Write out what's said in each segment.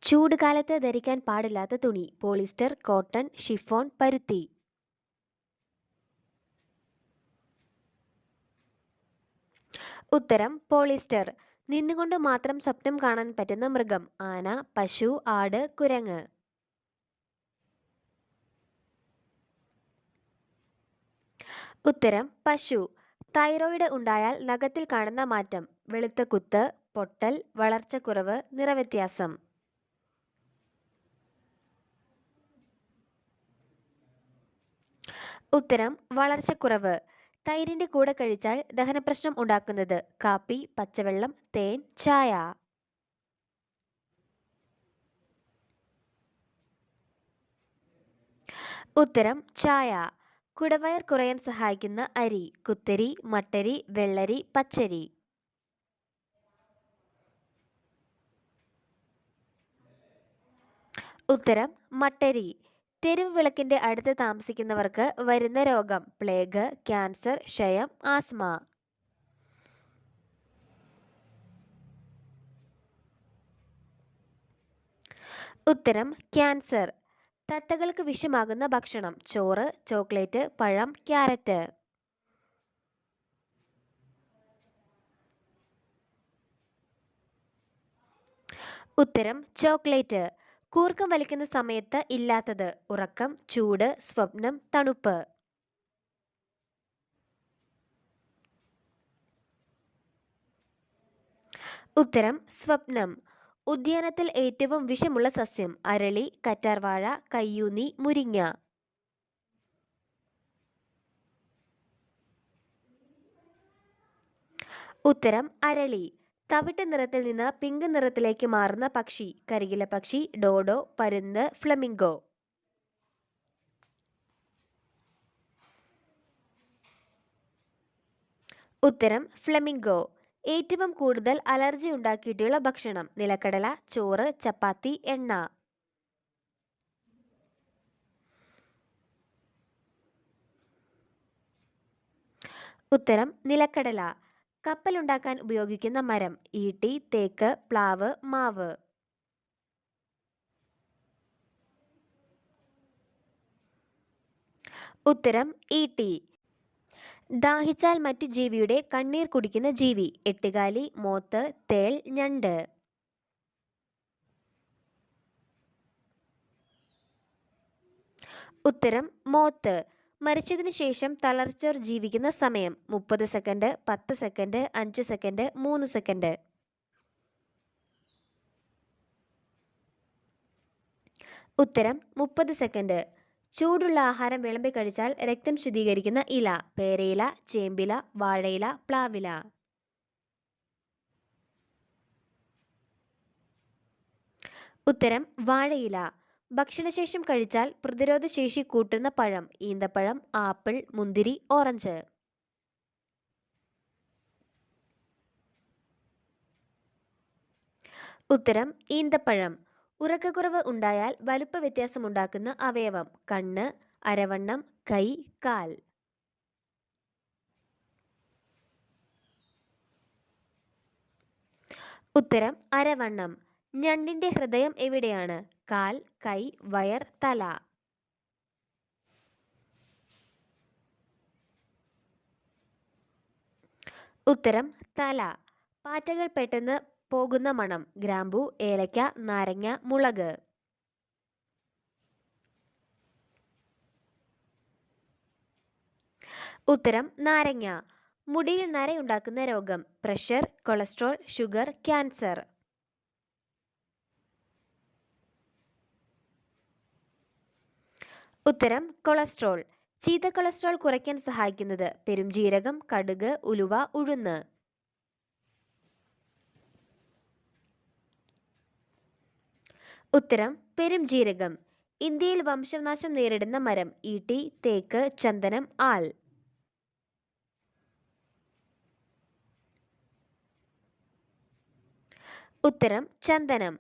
ചൂട് കാലത്ത് ധരിക്കാൻ പാടില്ലാത്ത തുണി: പോളിസ്റ്റർ, കോട്ടൺ, ഷിഫോൺ, പരുത്തി. ഉത്തരം പോളിസ്റ്റർ. നിന്നുകൊണ്ട് മാത്രം സ്വപ്നം കാണാൻ പറ്റുന്ന മൃഗം: ആന, പശു, ആട്, കുരങ്ങ്. ഉത്തരം പശു. തൈറോയിഡ് ഉണ്ടായാൽ നഖത്തിൽ കാണുന്ന മാറ്റം: വെളുത്ത കുത്ത്, പൊട്ടൽ, വളർച്ചക്കുറവ്, നിറവ്യത്യാസം. ഉത്തരം വളർച്ചക്കുറവ്. തൈരിന്റെ കൂടെ കഴിച്ചാൽ ദഹനപ്രശ്നം ഉണ്ടാക്കുന്നത്: കാപ്പി, പച്ചവെള്ളം, തേൻ, ചായ. ഉത്തരം ചായ. കുടവയർ കുറയാൻ സഹായിക്കുന്ന അരി: കുത്തരി, മട്ടരി, വെള്ളരി, പച്ചരി. ഉത്തരം മട്ടരി. തെരുവ് വിളക്കിന്റെ അടുത്ത് താമസിക്കുന്നവർക്ക് വരുന്ന രോഗം: പ്ലേഗ്, ക്യാൻസർ, ക്ഷയം, ആസ്മ. ഉത്തരം ക്യാൻസർ. തത്തകൾക്ക് വിഷമാകുന്ന ഭക്ഷണം: ചോറ്, ചോക്ലേറ്റ്, പഴം, ക്യാരറ്റ്. ഉത്തരം ചോക്ലേറ്റ്. കൂർക്കം വലിക്കുന്ന സമയത്ത് ഇല്ലാത്തത്: ഉറക്കം, ചൂട്, സ്വപ്നം, തണുപ്പ്. ഉത്തരം സ്വപ്നം. ഉദ്യാനത്തിൽ ഏറ്റവും വിഷമുള്ള സസ്യം: അരളി, കറ്റാർവാഴ, കയ്യൂന്നി, മുരിങ്ങ. ഉത്തരം അരളി. തവിട്ട് നിറത്തിൽ നിന്ന് പിങ്ക് നിറത്തിലേക്ക് മാറുന്ന പക്ഷി: കരിയില പക്ഷി, ഡോഡോ, പരുന്ത്, ഫ്ലമിംഗോ. ഉത്തരം ഫ്ലമിംഗോ. ഏറ്റവും കൂടുതൽ അലർജി ഉണ്ടാക്കിയിട്ടുള്ള ഭക്ഷണം: നിലക്കടല, ചോറ്, ചപ്പാത്തി, എണ്ണ. ഉത്തരം നിലക്കടല. കപ്പലുണ്ടാക്കാൻ ഉപയോഗിക്കുന്ന മരം: ഈട്ടി, തേക്ക്, പ്ലാവ്, മാവ്. ഉത്തരം ഈട്ടി. ദാഹിച്ചാൽ മറ്റു ജീവിയുടെ കണ്ണീർ കുടിക്കുന്ന ജീവി: എട്ടുകാലി, മോത്ത്, തേൾ, ഞണ്ട്. ഉത്തരം മോത്ത്. മരിച്ചതിന് ശേഷം തലച്ചോർ ജീവിക്കുന്ന സമയം: 30 സെക്കൻഡ്, 10 സെക്കൻഡ്, 5 സെക്കൻഡ്, 3 സെക്കൻഡ്. ഉത്തരം 30 സെക്കൻഡ്. ചൂടുള്ള ആഹാരം വിളമ്പി കഴിച്ചാൽ രക്തം ശുദ്ധീകരിക്കുന്ന ഇല: പേരയില, ചേമ്പില, വാഴയില, പ്ലാവില. ഉത്തരം വാഴയില. ഭക്ഷണശേഷം കഴിച്ചാൽ പ്രതിരോധശേഷി കൂട്ടുന്ന പഴം: ഈന്തപ്പഴം, ആപ്പിൾ, മുന്തിരി, ഓറഞ്ച്. ഉത്തരം ഈന്തപ്പഴം. ഉറക്കക്കുറവ് ഉണ്ടായാൽ വലുപ്പ വ്യത്യാസമുണ്ടാക്കുന്ന അവയവം: കണ്ണ്, അരവണ്ണം, കൈ, കാൽ. ഉത്തരം അരവണ്ണം. ഞണ്ടിന്റെ ഹൃദയം എവിടെയാണ്? കാൽ, കൈ, വയർ, തല. ഉത്തരം തല. പാറ്റകൾ പെട്ടെന്ന് പോകുന്ന മണം: ഗ്രാമ്പൂ, ഏലക്ക, നാരങ്ങ, മുളക്. ഉത്തരം നാരങ്ങ. മുടിയിൽ നരയുണ്ടാക്കുന്ന രോഗം: പ്രഷർ, കൊളസ്ട്രോൾ, ഷുഗർ, ക്യാൻസർ. ഉത്തരം കൊളസ്ട്രോൾ. ചീത്ത കൊളസ്ട്രോൾ കുറയ്ക്കാൻ സഹായിക്കുന്നത്: പെരുംജീരകം, കടുക്, ഉലുവ, ഉഴുന്ന്. ഉത്തരം പെരുംജീരകം. ഇന്ത്യയിൽ വംശനാശം നേരിടുന്ന മരം: ഈട്ടി, തേക്ക്, ചന്ദനം, ആൽ. ഉത്തരം ചന്ദനം.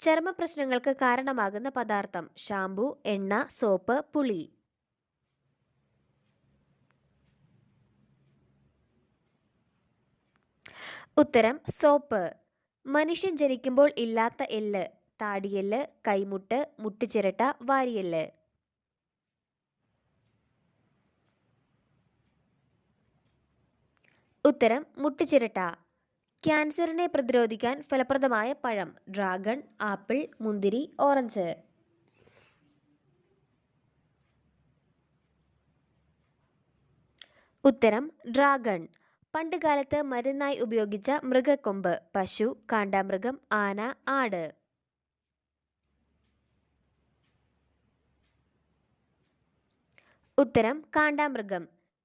ചർമ്മ പ്രശ്നങ്ങൾക്ക് കാരണമാകുന്ന പദാർത്ഥം: ഷാംപൂ, എണ്ണ, സോപ്പ്, പുളി. ഉത്തരം സോപ്പ്. മനുഷ്യൻ ജനിക്കുമ്പോൾ ഇല്ലാത്ത എല്ല്: താടിയെല്ല്, കൈമുട്ട്, മുട്ടുചിരട്ട, വാരിയെല്ല്. ഉത്തരം മുട്ടുചിരട്ട. ക്യാൻസറിനെ പ്രതിരോധിക്കാൻ ഫലപ്രദമായ പഴം: ഡ്രാഗൺ, ആപ്പിൾ, മുന്തിരി, ഓറഞ്ച്. ഉത്തരം ഡ്രാഗൺ. പണ്ടുകാലത്ത് മരുന്നായി ഉപയോഗിച്ച മൃഗക്കൊമ്പ്: പശു, കാണ്ടാമൃഗം, ആന, ആട്. ഉത്തരം കാണ്ടാമൃഗം.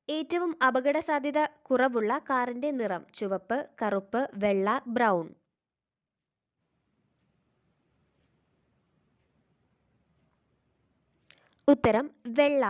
ഏറ്റവും അപകട സാധ്യത കുറവുള്ള കാറിന്റെ നിറം: ചുവപ്പ്, കറുപ്പ്, വെള്ള, ബ്രൗൺ. ഉത്തരം വെള്ള.